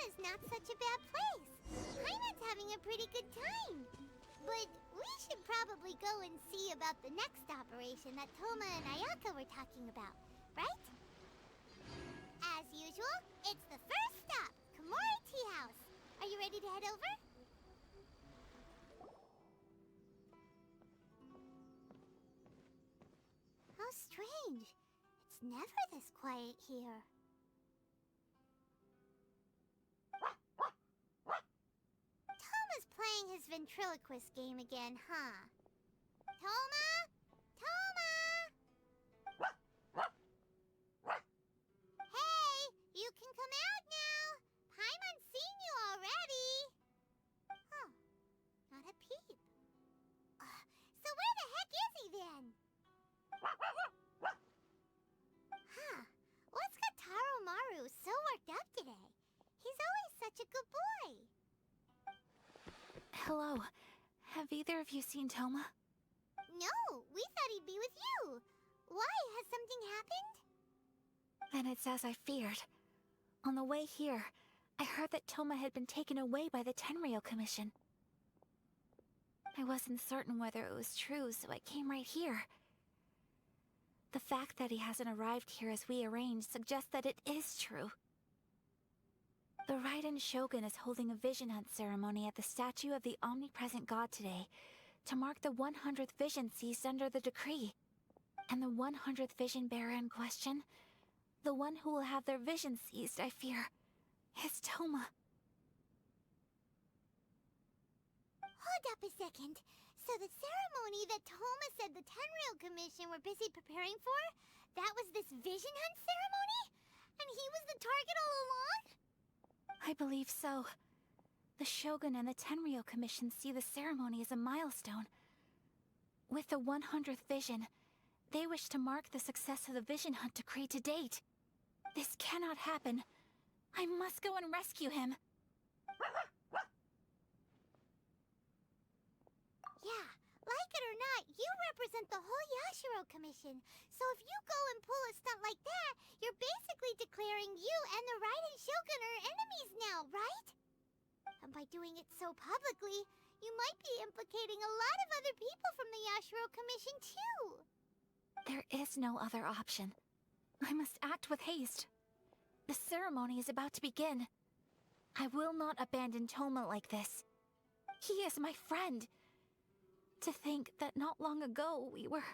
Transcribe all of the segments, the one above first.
is not such a bad place. Paimon's having a pretty good time. But we should probably go and see about the next operation that Toma and Ayaka were talking about, right? As usual, it's the first stop, Komori Tea House. Are you ready to head over? How strange. It's never this quiet here. Toma's playing his ventriloquist game again, huh? Toma? Toma! Hey, you can come out now. Paimon's seen you already. Huh, not a peep. So where the heck is he then? Huh, what's got Taro Maru so worked up today? He's always such a good boy. Hello. Have either of you seen Toma? No, we thought he'd be with you. Why? Has something happened? Then it's as I feared. On the way here, I heard that Toma had been taken away by the Tenryou Commission. I wasn't certain whether it was true, so I came right here. The fact that he hasn't arrived here as we arranged suggests that it is true. The Raiden Shogun is holding a vision hunt ceremony at the statue of the omnipresent god today to mark the 100th vision seized under the decree. And the 100th vision bearer in question, the one who will have their vision seized, I fear, is Toma. Hold up a second. So the ceremony that Toma said the Tenryou Commission were busy preparing for, that was this vision hunt ceremony? And he was the target all along? I believe so. The Shogun and the Tenryou Commission see the ceremony as a milestone. With the 100th vision, they wish to mark the success of the vision hunt decree to date. This cannot happen. I must go and rescue him. Yeah, like it or not, you represent the whole Yashiro Commission. So if you go and pull a stunt like that, you're basically declaring you and the Raiden Shogun are enemies now, right? And by doing it so publicly, you might be implicating a lot of other people from the Yashiro Commission too. There is no other option. I must act with haste. The ceremony is about to begin. I will not abandon Toma like this. He is my friend. To think that not long ago we were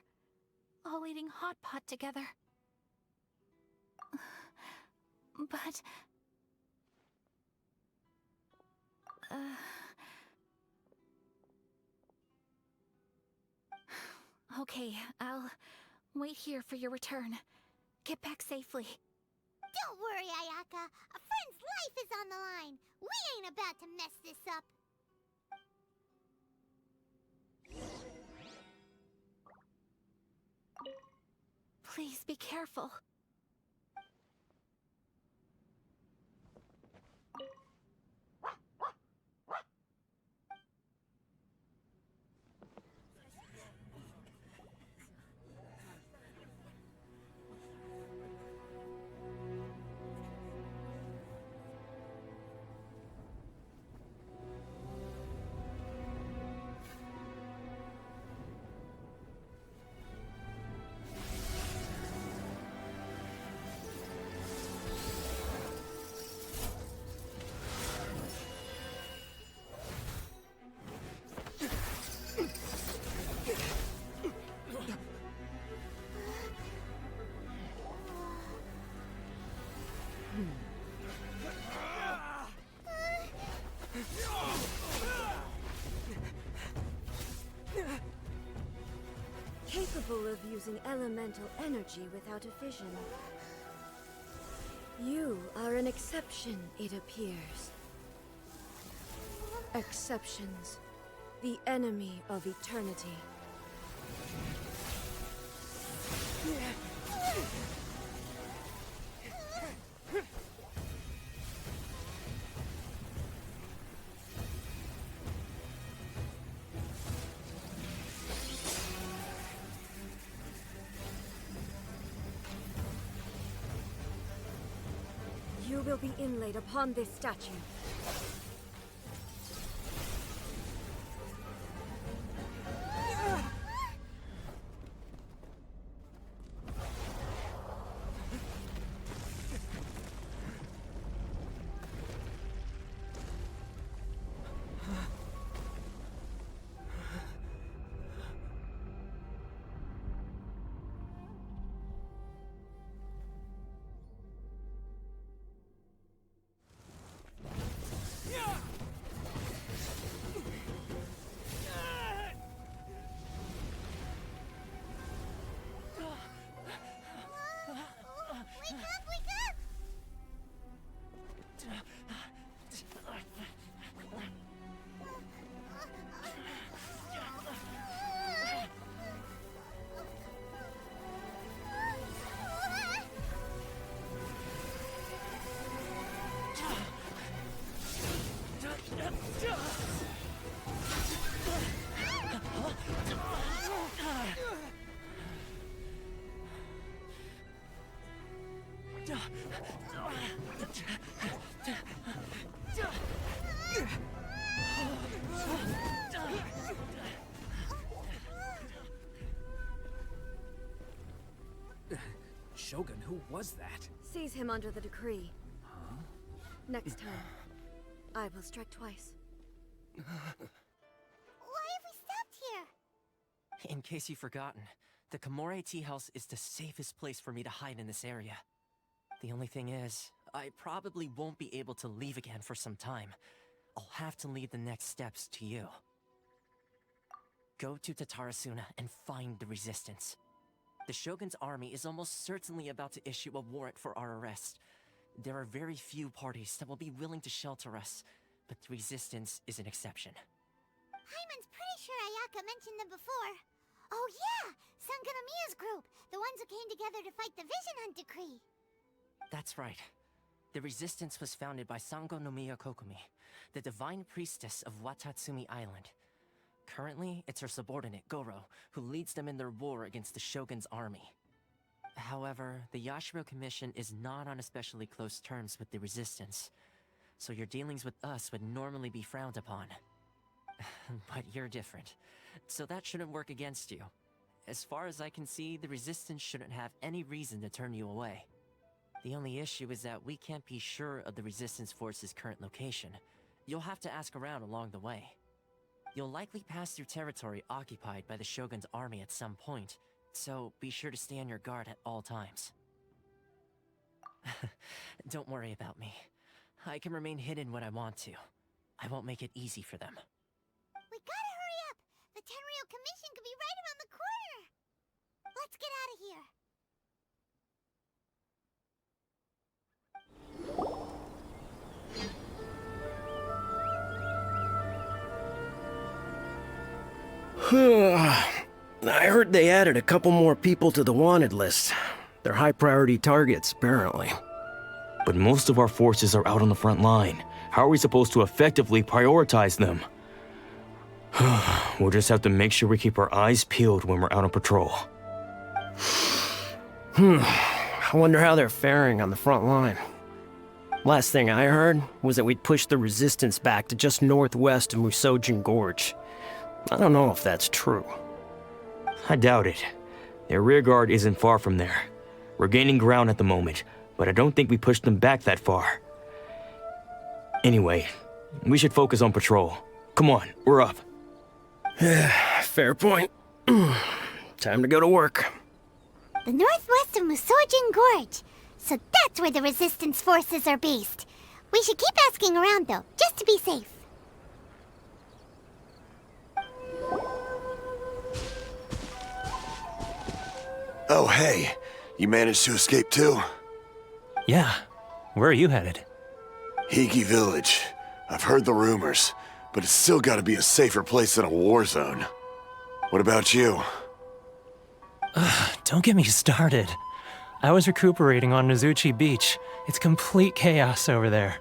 all eating hot pot together. But... Okay, I'll wait here for your return. Get back safely. Don't worry, Ayaka. A friend's life is on the line. We ain't about to mess this up. Please be careful. Capable of using elemental energy without a fission. You are an exception, it appears. Exceptions. The enemy of eternity. You will be inlaid upon this statue. Wake up, wake up! Shogun, who was that? Seize him under the decree. Huh? Next time, I will strike twice. Why have we stopped here? In case you've forgotten, the Komore Tea House is the safest place for me to hide in this area. The only thing is, I probably won't be able to leave again for some time. I'll have to leave the next steps to you. Go to Tatarasuna and find the Resistance. The Shogun's army is almost certainly about to issue a warrant for our arrest. There are very few parties that will be willing to shelter us, but the Resistance is an exception. Hyman's pretty sure Ayaka mentioned them before. Oh yeah! Sangonomiya's group! The ones who came together to fight the Vision Hunt Decree! That's right. The Resistance was founded by Sangonomiya Kokumi, the divine priestess of Watatsumi Island. Currently, it's her subordinate, Goro, who leads them in their war against the Shogun's army. However, the Yashiro Commission is not on especially close terms with the Resistance, so your dealings with us would normally be frowned upon. But you're different, so that shouldn't work against you. As far as I can see, the Resistance shouldn't have any reason to turn you away. The only issue is that we can't be sure of the Resistance Force's current location. You'll have to ask around along the way. You'll likely pass through territory occupied by the Shogun's army at some point, so be sure to stay on your guard at all times. Don't worry about me. I can remain hidden when I want to. I won't make it easy for them. We gotta hurry up! The Tenryou Commission could be right around the corner! Let's get out of here! I heard they added a couple more people to the wanted list. They're high-priority targets, apparently. But most of our forces are out on the front line. How are we supposed to effectively prioritize them? We'll just have to make sure we keep our eyes peeled when we're out on patrol. I wonder how they're faring on the front line. Last thing I heard was that we'd pushed the Resistance back to just northwest of Musojin Gorge. I don't know if that's true. I doubt it. Their rearguard isn't far from there. We're gaining ground at the moment, but I don't think we pushed them back that far. Anyway, we should focus on patrol. Come on, we're up. Fair point. Time to go to work. The northwest of Musojin Gorge. So that's where the Resistance forces are based. We should keep asking around though, just to be safe. Oh, hey. You managed to escape too? Yeah. Where are you headed? Higi Village. I've heard the rumors, but it's still gotta be a safer place than a war zone. What about you? Don't get me started. I was recuperating on Nozuchi Beach. It's complete chaos over there.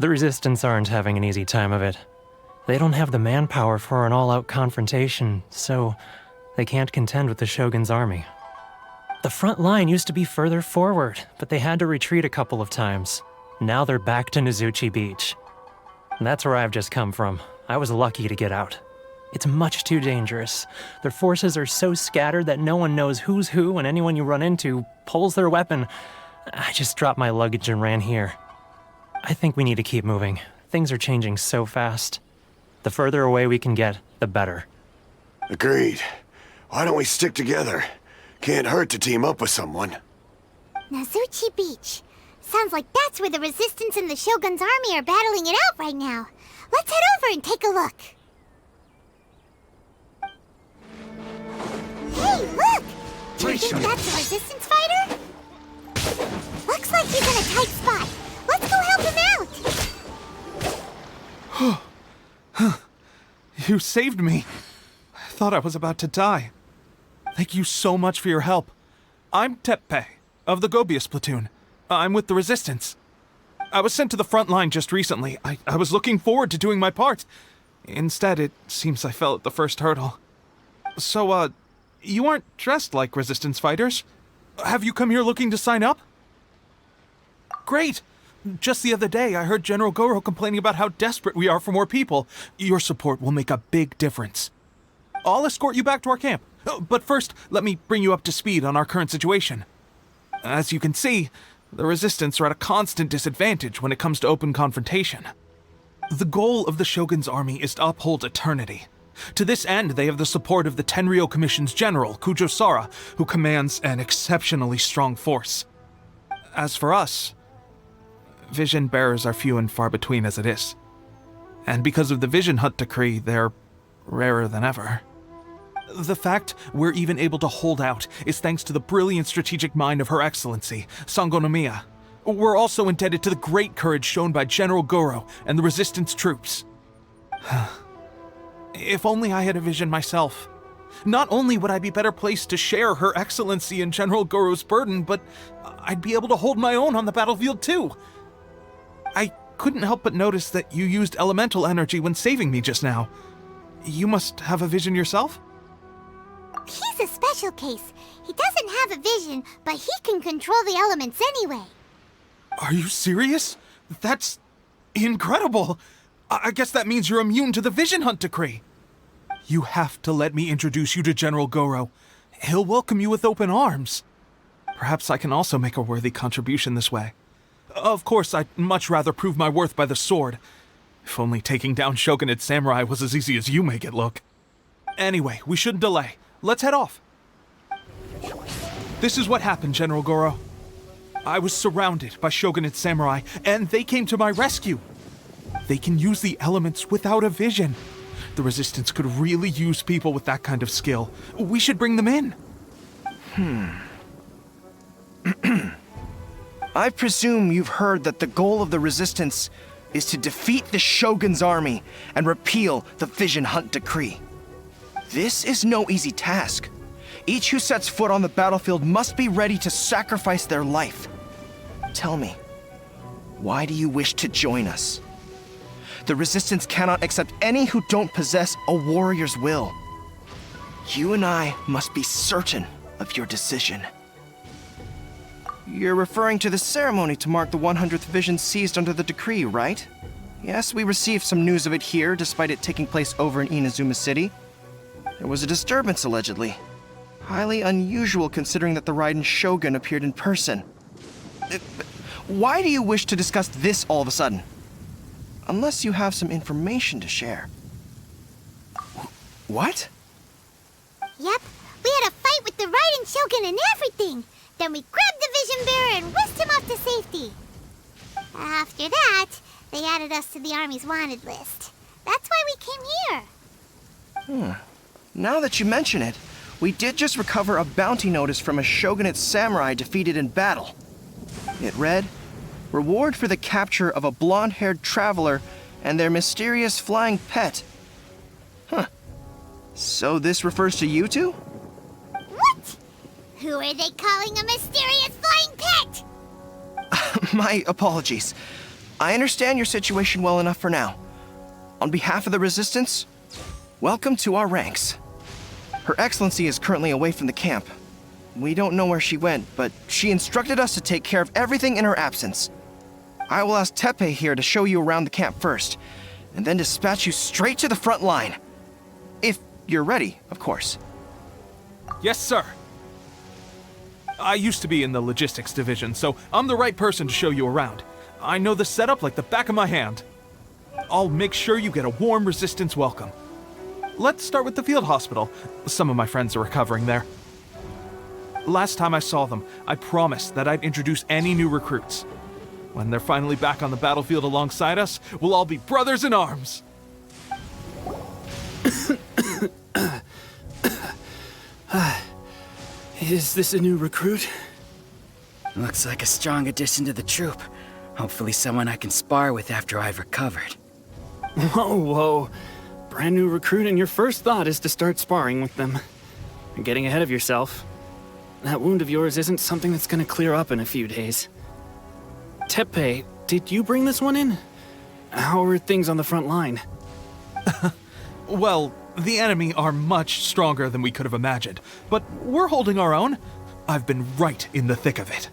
The Resistance aren't having an easy time of it. They don't have the manpower for an all-out confrontation, so they can't contend with the Shogun's army. The front line used to be further forward, but they had to retreat a couple of times. Now they're back to Nizuchi Beach. That's where I've just come from. I was lucky to get out. It's much too dangerous. Their forces are so scattered that no one knows who's who, and anyone you run into pulls their weapon. I just dropped my luggage and ran here. I think we need to keep moving. Things are changing so fast. The further away we can get, the better. Agreed. Why don't we stick together? Can't hurt to team up with someone. Nizuchi Beach. Sounds like that's where the Resistance and the Shogun's army are battling it out right now. Let's head over and take a look. Hey, look! Do you think that's a Resistance fighter? Looks like he's in a tight spot. Let's go help him out! You saved me. I thought I was about to die. Thank you so much for your help. I'm Teppei, of the Gobius platoon. I'm with the Resistance. I was sent to the front line just recently. I was looking forward to doing my part. Instead, it seems I fell at the first hurdle. So, you aren't dressed like Resistance fighters? Have you come here looking to sign up? Great! Just the other day, I heard General Goro complaining about how desperate we are for more people. Your support will make a big difference. I'll escort you back to our camp. But first, let me bring you up to speed on our current situation. As you can see, the Resistance are at a constant disadvantage when it comes to open confrontation. The goal of the Shogun's army is to uphold eternity. To this end, they have the support of the Tenryou Commission's general, Kujosara, who commands an exceptionally strong force. As for us, vision bearers are few and far between as it is. And because of the Vision Hut decree, they're rarer than ever. The fact we're even able to hold out is thanks to the brilliant strategic mind of Her Excellency, Sango Nomiya. We're also indebted to the great courage shown by General Goro and the Resistance troops. If only I had a vision myself. Not only would I be better placed to share Her Excellency and General Goro's burden, but I'd be able to hold my own on the battlefield too. I couldn't help but notice that you used elemental energy when saving me just now. You must have a vision yourself? He's a special case. He doesn't have a vision, but he can control the elements anyway. Are you serious? That's incredible. I guess that means you're immune to the Vision Hunt decree. You have to let me introduce you to General Goro. He'll welcome you with open arms. Perhaps I can also make a worthy contribution this way. Of course, I'd much rather prove my worth by the sword. If only taking down Shogunate samurai was as easy as you make it look. Anyway, we shouldn't delay. Let's head off. This is what happened, General Goro. I was surrounded by Shogunate samurai, and they came to my rescue. They can use the elements without a vision. The Resistance could really use people with that kind of skill. We should bring them in. I presume you've heard that the goal of the Resistance is to defeat the Shogun's army and repeal the Vision Hunt decree. This is no easy task. Each who sets foot on the battlefield must be ready to sacrifice their life. Tell me, why do you wish to join us? The Resistance cannot accept any who don't possess a warrior's will. You and I must be certain of your decision. You're referring to the ceremony to mark the 100th vision seized under the decree, right? Yes, we received some news of it here, despite it taking place over in Inazuma City. There was a disturbance, allegedly. Highly unusual considering that the Raiden Shogun appeared in person. Why do you wish to discuss this all of a sudden? Unless you have some information to share. What? Yep, we had a fight with the Raiden Shogun and everything. Then we grabbed the Vision Bearer and whisked him off to safety. After that, they added us to the Army's wanted list. That's why we came here. Now that you mention it, we did just recover a bounty notice from a Shogunate samurai defeated in battle. It read, "Reward for the capture of a blonde-haired traveler and their mysterious flying pet." So this refers to you two? What? Who are they calling a mysterious flying pet? My apologies. I understand your situation well enough for now. On behalf of the Resistance, welcome to our ranks. Her Excellency is currently away from the camp. We don't know where she went, but she instructed us to take care of everything in her absence. I will ask Tepe here to show you around the camp first, and then dispatch you straight to the front line. If you're ready, of course. Yes, sir. I used to be in the logistics division, so I'm the right person to show you around. I know the setup like the back of my hand. I'll make sure you get a warm Resistance welcome. Let's start with the field hospital. Some of my friends are recovering there. Last time I saw them, I promised that I'd introduce any new recruits. When they're finally back on the battlefield alongside us, we'll all be brothers in arms. Is this a new recruit? Looks like a strong addition to the troop. Hopefully someone I can spar with after I've recovered. Whoa. Brand new recruit and your first thought is to start sparring with them. You're getting ahead of yourself. That wound of yours isn't something that's gonna clear up in a few days. Tepe, did you bring this one in? How are things on the front line? Well, the enemy are much stronger than we could have imagined, but we're holding our own. I've been right in the thick of it.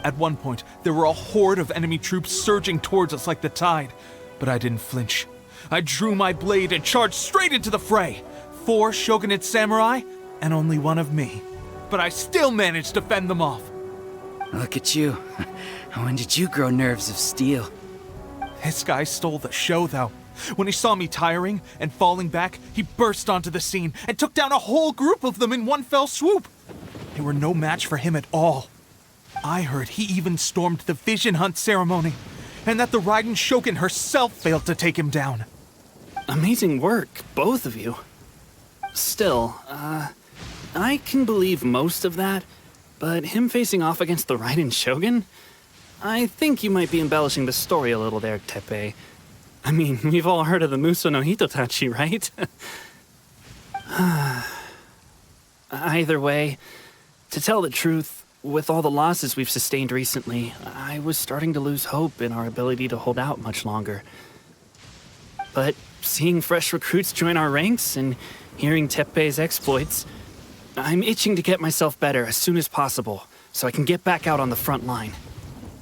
At one point, there were a horde of enemy troops surging towards us like the tide, but I didn't flinch. I drew my blade and charged straight into the fray. 4 shogunate samurai, and only one of me. But I still managed to fend them off. Look at you. When did you grow nerves of steel? This guy stole the show, though. When he saw me tiring and falling back, he burst onto the scene and took down a whole group of them in one fell swoop. They were no match for him at all. I heard he even stormed the vision hunt ceremony, and that the Raiden Shogun herself failed to take him down. Amazing work, both of you. Still, I can believe most of that, but him facing off against the Raiden Shogun? I think you might be embellishing the story a little there, Tepe. I mean, we've all heard of the Muso no Hitotachi, right? Either way, to tell the truth, with all the losses we've sustained recently, I was starting to lose hope in our ability to hold out much longer. But seeing fresh recruits join our ranks and hearing Tepe's exploits, I'm itching to get myself better as soon as possible, so I can get back out on the front line.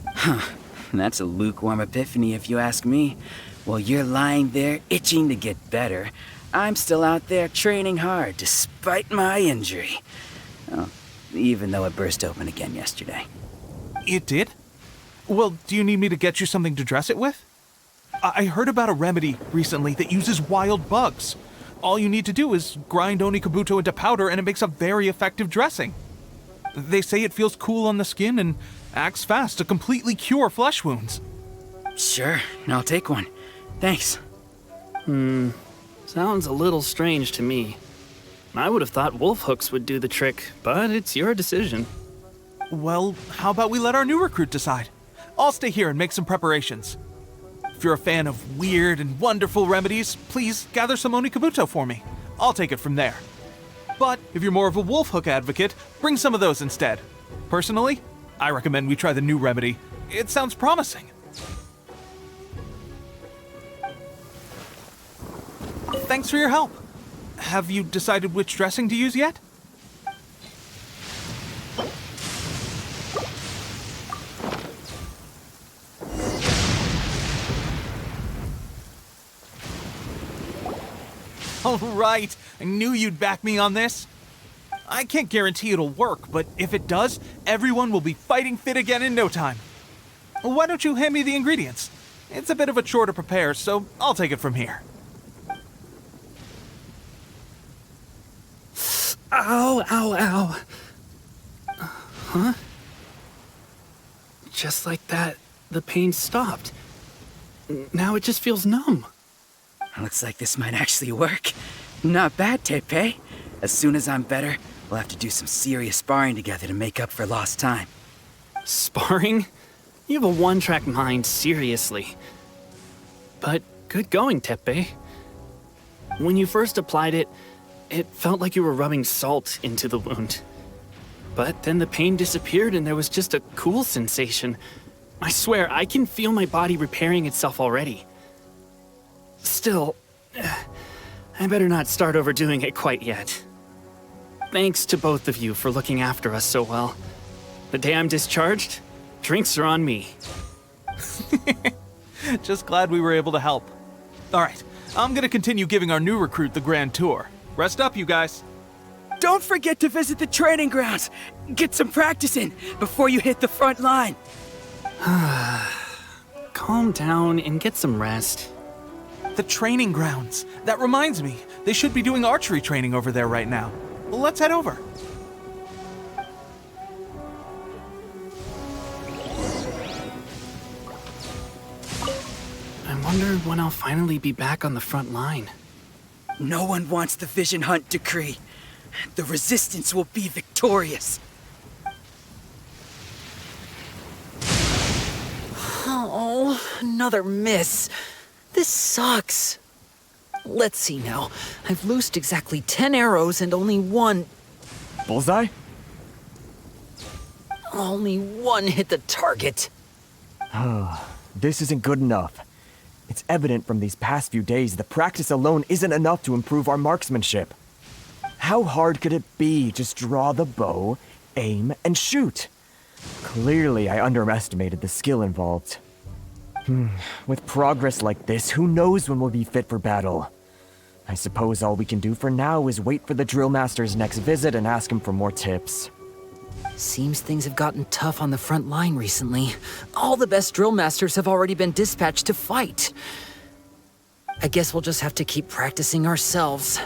Huh. That's a lukewarm epiphany if you ask me. While you're lying there itching to get better, I'm still out there training hard despite my injury. Oh, even though it burst open again yesterday. It did? Well, do you need me to get you something to dress it with? I heard about a remedy recently that uses wild bugs. All you need to do is grind Onikabuto into powder and it makes a very effective dressing. They say it feels cool on the skin and acts fast to completely cure flesh wounds. Sure, I'll take one. Thanks. Sounds a little strange to me. I would have thought wolf hooks would do the trick, but it's your decision. Well, how about we let our new recruit decide? I'll stay here and make some preparations. If you're a fan of weird and wonderful remedies, please gather some Onikabuto for me. I'll take it from there. But if you're more of a wolf hook advocate, bring some of those instead. Personally, I recommend we try the new remedy. It sounds promising. Thanks for your help. Have you decided which dressing to use yet? All right, I knew you'd back me on this. I can't guarantee it'll work, but if it does, everyone will be fighting fit again in no time. Why don't you hand me the ingredients? It's a bit of a chore to prepare, so I'll take it from here. Ow, ow, ow. Huh? Just like that, the pain stopped. Now it just feels numb. Looks like this might actually work. Not bad, Tepe. As soon as I'm better, we'll have to do some serious sparring together to make up for lost time. Sparring? You have a one-track mind, seriously. But good going, Tepe. When you first applied it, it felt like you were rubbing salt into the wound. But then the pain disappeared and there was just a cool sensation. I swear, I can feel my body repairing itself already. Still, I better not start overdoing it quite yet. Thanks to both of you for looking after us so well. The day I'm discharged, drinks are on me. Just glad we were able to help. Alright, I'm gonna continue giving our new recruit the grand tour. Rest up, you guys. Don't forget to visit the training grounds. Get some practice in before you hit the front line. Calm down and get some rest. The training grounds. That reminds me, they should be doing archery training over there right now. Well, let's head over. I wonder when I'll finally be back on the front line. No one wants the Vision Hunt decree. The Resistance will be victorious. Oh, another miss. This sucks. Let's see now. I've loosed exactly 10 arrows and only one... Bullseye? Only one hit the target. This isn't good enough. It's evident from these past few days the practice alone isn't enough to improve our marksmanship. How hard could it be? Just draw the bow, aim, and shoot. Clearly, I underestimated the skill involved. With progress like this, who knows when we'll be fit for battle? I suppose all we can do for now is wait for the drill master's next visit and ask him for more tips. Seems things have gotten tough on the front line recently. All the best drill masters have already been dispatched to fight. I guess we'll just have to keep practicing ourselves.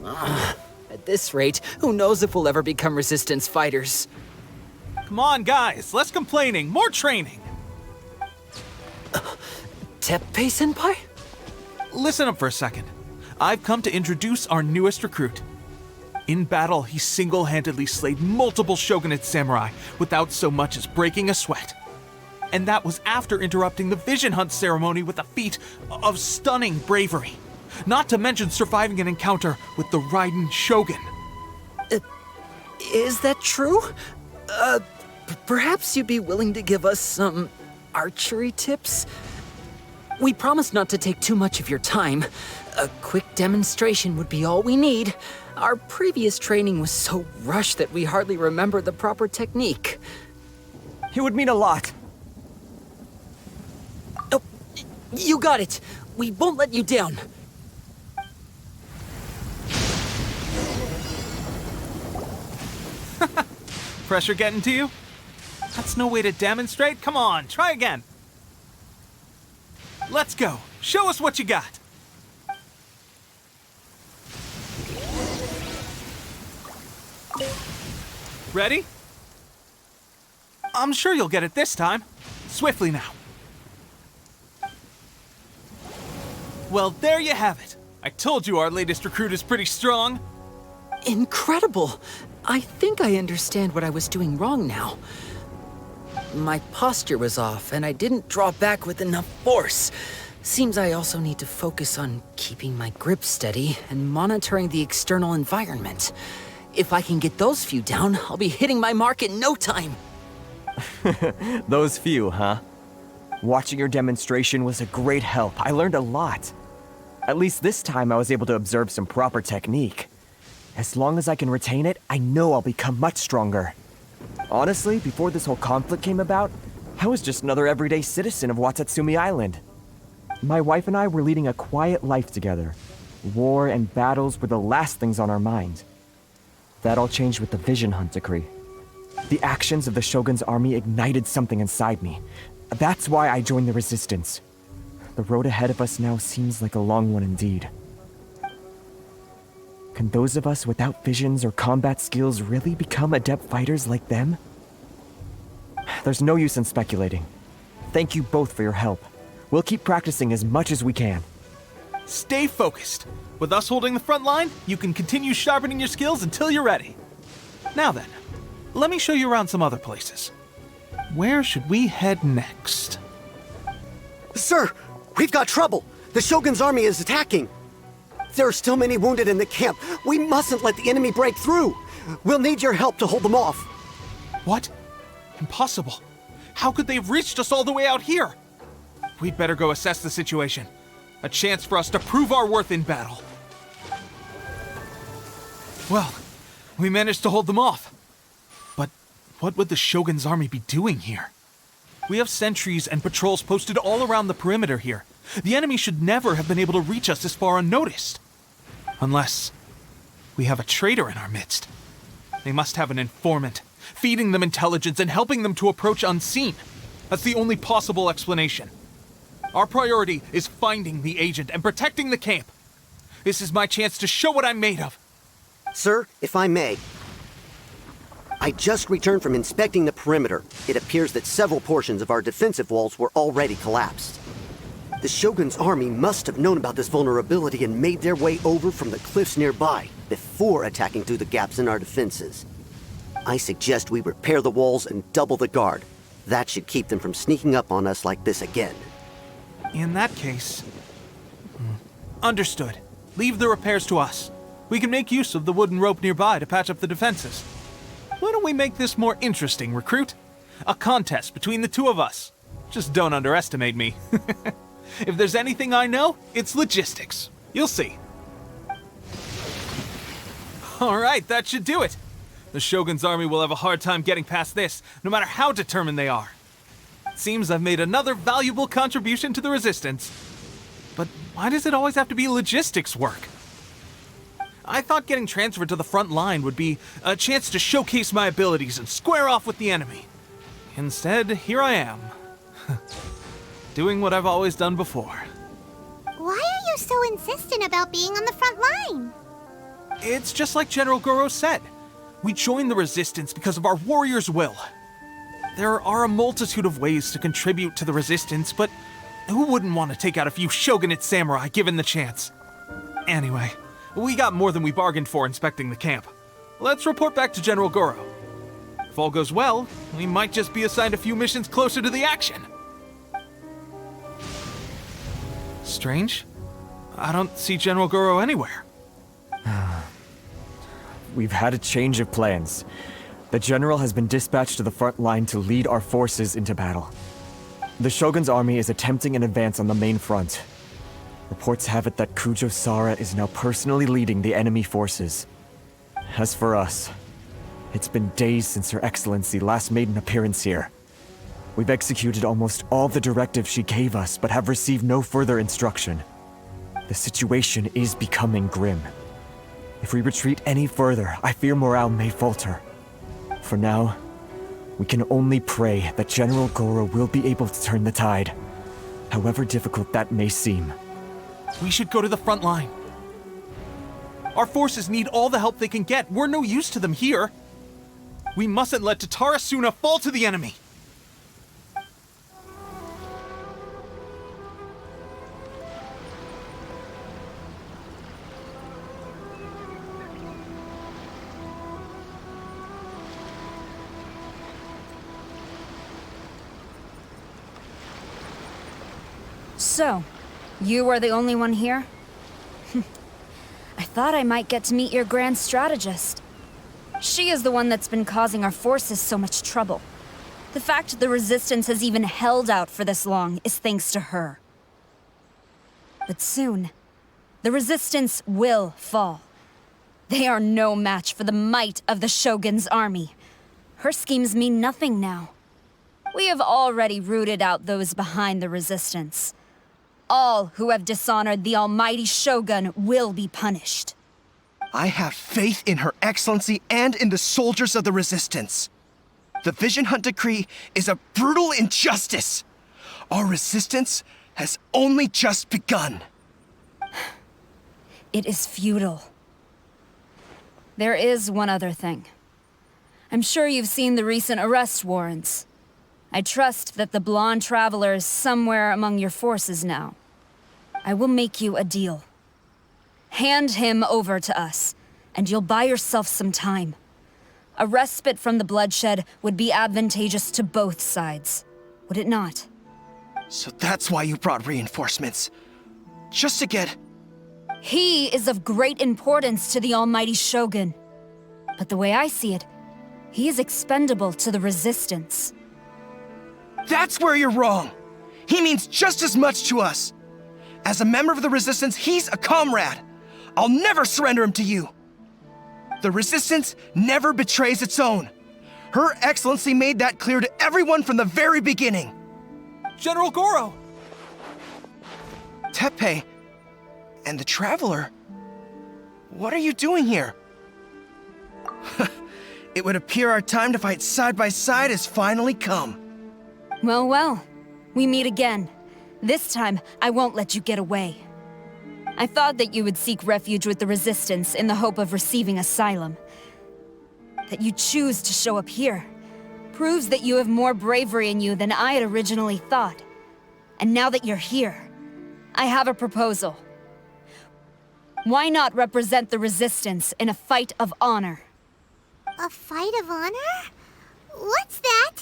At this rate, who knows if we'll ever become Resistance fighters. Come on, guys, less complaining, more training. Teppei-senpai? Listen up for a second. I've come to introduce our newest recruit. In battle, he single-handedly slayed multiple shogunate samurai without so much as breaking a sweat. And that was after interrupting the Vision Hunt ceremony with a feat of stunning bravery. Not to mention surviving an encounter with the Raiden Shogun. Is that true? Perhaps you'd be willing to give us some archery tips? We promise not to take too much of your time. A quick demonstration would be all we need. Our previous training was so rushed that we hardly remember the proper technique. It would mean a lot. Oh, you got it. We won't let you down. Pressure getting to you? That's no way to demonstrate. Come on, try again. Let's go. Show us what you got. Ready? I'm sure you'll get it this time. Swiftly now. Well, there you have it. I told you our latest recruit is pretty strong. Incredible! I think I understand what I was doing wrong now. My posture was off, and I didn't draw back with enough force. Seems I also need to focus on keeping my grip steady and monitoring the external environment. If I can get those few down, I'll be hitting my mark in no time. Those few, huh? Watching your demonstration was a great help. I learned a lot. At least this time I was able to observe some proper technique. As long as I can retain it, I know I'll become much stronger. Honestly, before this whole conflict came about, I was just another everyday citizen of Watatsumi Island. My wife and I were leading a quiet life together. War and battles were the last things on our mind. That all changed with the Vision Hunt decree. The actions of the Shogun's army ignited something inside me. That's why I joined the Resistance. The road ahead of us now seems like a long one indeed. Can those of us without visions or combat skills really become adept fighters like them? There's no use in speculating. Thank you both for your help. We'll keep practicing as much as we can. Stay focused. With us holding the front line, you can continue sharpening your skills until you're ready. Now then, let me show you around some other places. Where should we head next? Sir, we've got trouble. The Shogun's army is attacking. There are still many wounded in the camp. We mustn't let the enemy break through. We'll need your help to hold them off. What? Impossible. How could they have reached us all the way out here? We'd better go assess the situation. A chance for us to prove our worth in battle. Well, we managed to hold them off. But what would the Shogun's army be doing here? We have sentries and patrols posted all around the perimeter here. The enemy should never have been able to reach us this far unnoticed. Unless we have a traitor in our midst. They must have an informant, feeding them intelligence and helping them to approach unseen. That's the only possible explanation. Our priority is finding the agent and protecting the camp. This is my chance to show what I'm made of. Sir, if I may. I just returned from inspecting the perimeter. It appears that several portions of our defensive walls were already collapsed. The Shogun's army must have known about this vulnerability and made their way over from the cliffs nearby before attacking through the gaps in our defenses. I suggest we repair the walls and double the guard. That should keep them from sneaking up on us like this again. In that case... Understood. Leave the repairs to us. We can make use of the wooden rope nearby to patch up the defenses. Why don't we make this more interesting, recruit? A contest between the two of us. Just don't underestimate me. If there's anything I know, it's logistics. You'll see. Alright, that should do it. The Shogun's army will have a hard time getting past this, no matter how determined they are. It seems I've made another valuable contribution to the resistance. But why does it always have to be logistics work? I thought getting transferred to the front line would be a chance to showcase my abilities and square off with the enemy. Instead, here I am. Doing what I've always done before. Why are you so insistent about being on the front line? It's just like General Goro said. We joined the resistance because of our warrior's will. There are a multitude of ways to contribute to the resistance, but who wouldn't want to take out a few shogunate samurai given the chance? Anyway, we got more than we bargained for inspecting the camp. Let's report back to General Goro. If all goes well, we might just be assigned a few missions closer to the action. Strange. I don't see General Goro anywhere. We've had a change of plans. The general has been dispatched to the front line to lead our forces into battle. The Shogun's army is attempting an advance on the main front. Reports have it that Kujo Sara is now personally leading the enemy forces. As for us, it's been days since Her Excellency last made an appearance here. We've executed almost all the directives she gave us, but have received no further instruction. The situation is becoming grim. If we retreat any further, I fear morale may falter. For now, we can only pray that General Goro will be able to turn the tide, however difficult that may seem. We should go to the front line. Our forces need all the help they can get. We're no use to them here. We mustn't let Tatara Suna fall to the enemy. So, you are the only one here? I thought I might get to meet your grand strategist. She is the one that's been causing our forces so much trouble. The fact the Resistance has even held out for this long is thanks to her. But soon, the Resistance will fall. They are no match for the might of the Shogun's army. Her schemes mean nothing now. We have already rooted out those behind the Resistance. All who have dishonored the almighty Shogun will be punished. I have faith in Her Excellency and in the soldiers of the Resistance. The Vision Hunt Decree is a brutal injustice. Our resistance has only just begun. It is futile. There is one other thing. I'm sure you've seen the recent arrest warrants. I trust that the blonde traveler is somewhere among your forces now. I will make you a deal. Hand him over to us, and you'll buy yourself some time. A respite from the bloodshed would be advantageous to both sides, would it not? So that's why you brought reinforcements. Just to get... He is of great importance to the almighty Shogun. But the way I see it, he is expendable to the Resistance. That's where you're wrong! He means just as much to us! As a member of the Resistance, he's a comrade! I'll never surrender him to you! The Resistance never betrays its own. Her Excellency made that clear to everyone from the very beginning. General Goro! Teppei and the Traveler? What are you doing here? It would appear our time to fight side by side has finally come. Well, well. We meet again. This time, I won't let you get away. I thought that you would seek refuge with the Resistance in the hope of receiving asylum. That you choose to show up here proves that you have more bravery in you than I had originally thought. And now that you're here, I have a proposal. Why not represent the Resistance in a fight of honor? A fight of honor? What's that?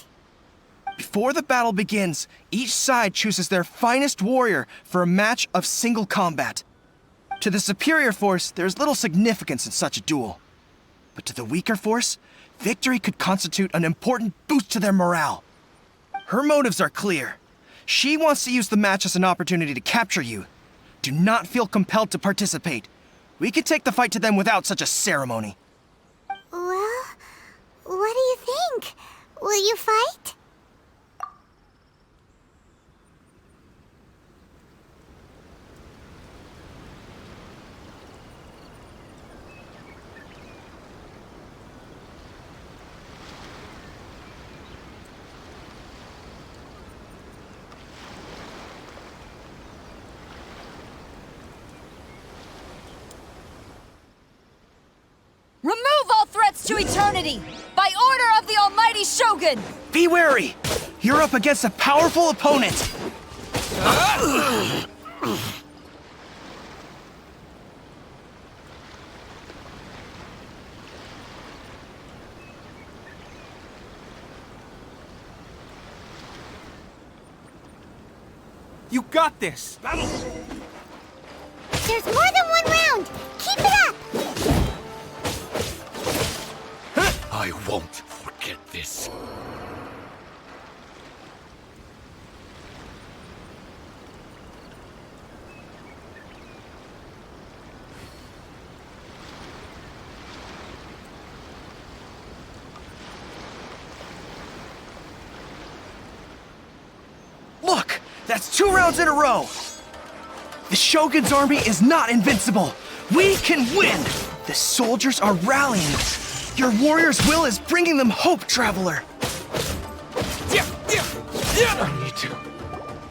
Before the battle begins, each side chooses their finest warrior for a match of single combat. To the superior force, there's little significance in such a duel. But to the weaker force, victory could constitute an important boost to their morale. Her motives are clear. She wants to use the match as an opportunity to capture you. Do not feel compelled to participate. We can take the fight to them without such a ceremony. Well, what do you think? Will you fight? Remove all threats to eternity! By order of the Almighty Shogun! Be wary! You're up against a powerful opponent! You got this! There's more than one round! Keep it up! I won't forget this. Look! That's 2 rounds in a row! The Shogun's army is not invincible! We can win! The soldiers are rallying! Your warrior's will is bringing them hope, Traveler! I need to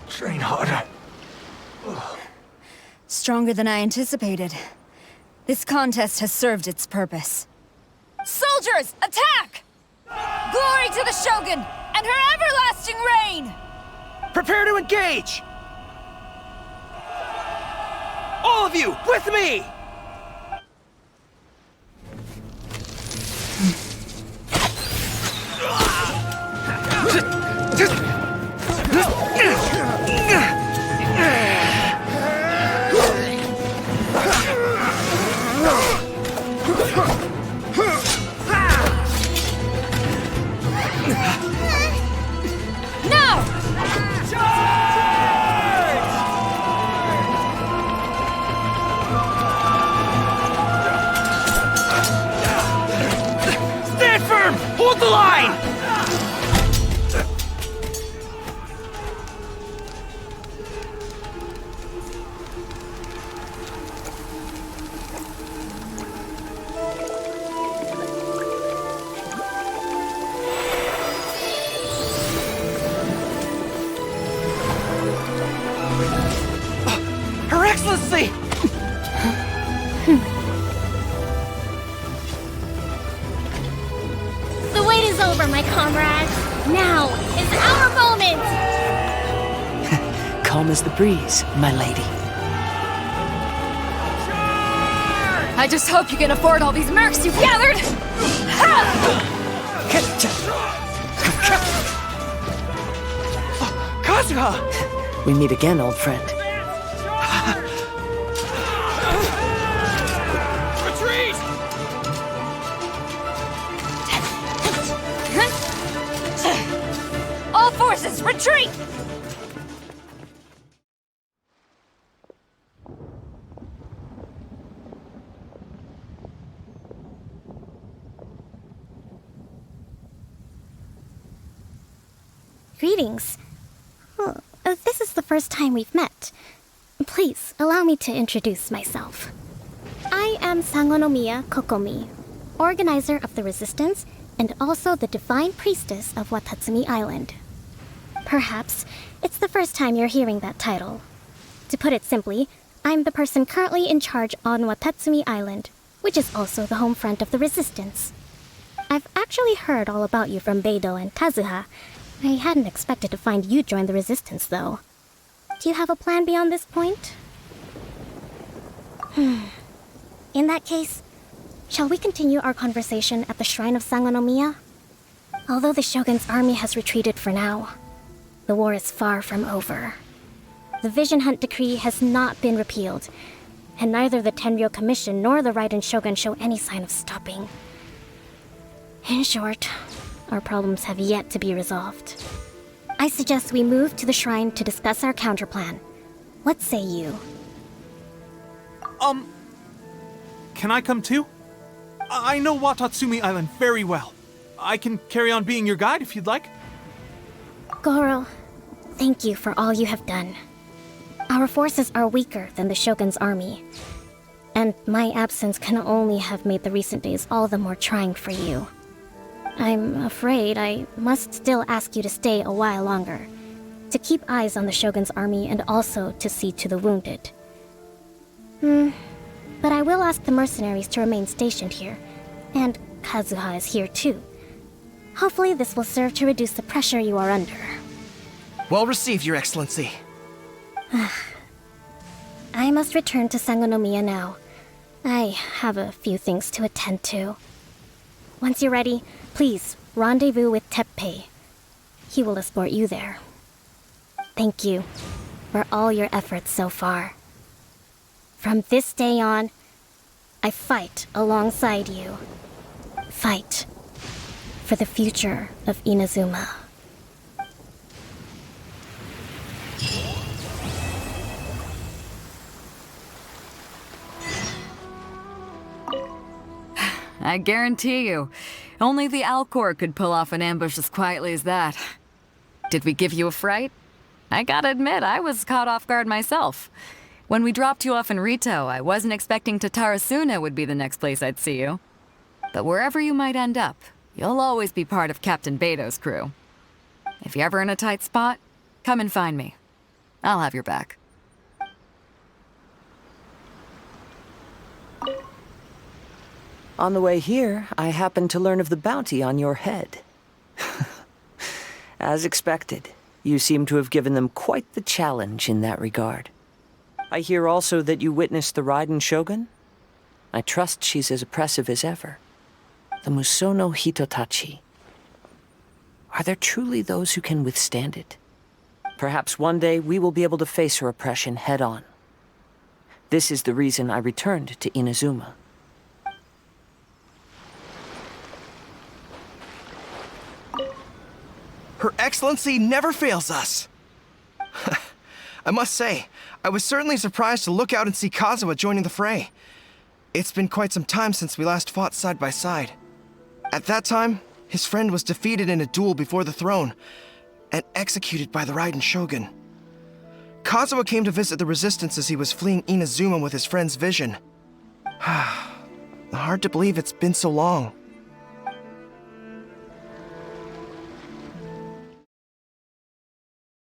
train harder. Stronger than I anticipated. This contest has served its purpose. Soldiers, attack! Glory to the Shogun and her everlasting reign! Prepare to engage! All of you, with me! Stand firm! Hold the line! Her Excellency! The wait is over, my comrades. Now is our moment! Calm as the breeze, my lady. I just hope you can afford all these mercs you've gathered! Kazuha! We meet again, old friend. Retreat! All forces, retreat! Greetings. This is the first time we've met. Please, allow me to introduce myself. I am Sangonomiya Kokomi, organizer of the Resistance and also the Divine Priestess of Watatsumi Island. Perhaps it's the first time you're hearing that title. To put it simply, I'm the person currently in charge on Watatsumi Island, which is also the home front of the Resistance. I've actually heard all about you from Beidou and Kazuha. I hadn't expected to find you join the Resistance, though. Do you have a plan beyond this point? In that case, shall we continue our conversation at the Shrine of Sangonomiya? Although the Shogun's army has retreated for now, the war is far from over. The Vision Hunt Decree has not been repealed, and neither the Tenryou Commission nor the Raiden Shogun show any sign of stopping. In short, our problems have yet to be resolved. I suggest we move to the shrine to discuss our counterplan. What say you? Can I come too? I know Watatsumi Island very well. I can carry on being your guide if you'd like. Goro, thank you for all you have done. Our forces are weaker than the Shogun's army, and my absence can only have made the recent days all the more trying for you. I'm afraid I must still ask you to stay a while longer, to keep eyes on the Shogun's army and also to see to the wounded. But I will ask the mercenaries to remain stationed here, and Kazuha is here too. Hopefully this will serve to reduce the pressure you are under. Well received, Your Excellency. I must return to Sangonomiya now. I have a few things to attend to. Once you're ready, please rendezvous with Teppei. He will escort you there. Thank you for all your efforts so far. From this day on, I fight alongside you. Fight for the future of Inazuma. I guarantee you, only the Alcor could pull off an ambush as quietly as that. Did we give you a fright? I gotta admit, I was caught off guard myself. When we dropped you off in Rito, I wasn't expecting Tatarasuna would be the next place I'd see you. But wherever you might end up, you'll always be part of Captain Beidou's crew. If you're ever in a tight spot, come and find me. I'll have your back. On the way here, I happened to learn of the bounty on your head. As expected, you seem to have given them quite the challenge in that regard. I hear also that you witnessed the Raiden Shogun? I trust she's as oppressive as ever. The Musono Hitotachi. Are there truly those who can withstand it? Perhaps one day we will be able to face her oppression head-on. This is the reason I returned to Inazuma. Her Excellency never fails us. I must say, I was certainly surprised to look out and see Kazuha joining the fray. It's been quite some time since we last fought side by side. At that time, his friend was defeated in a duel before the throne and executed by the Raiden Shogun. Kazuha came to visit the Resistance as he was fleeing Inazuma with his friend's vision. Hard to believe it's been so long.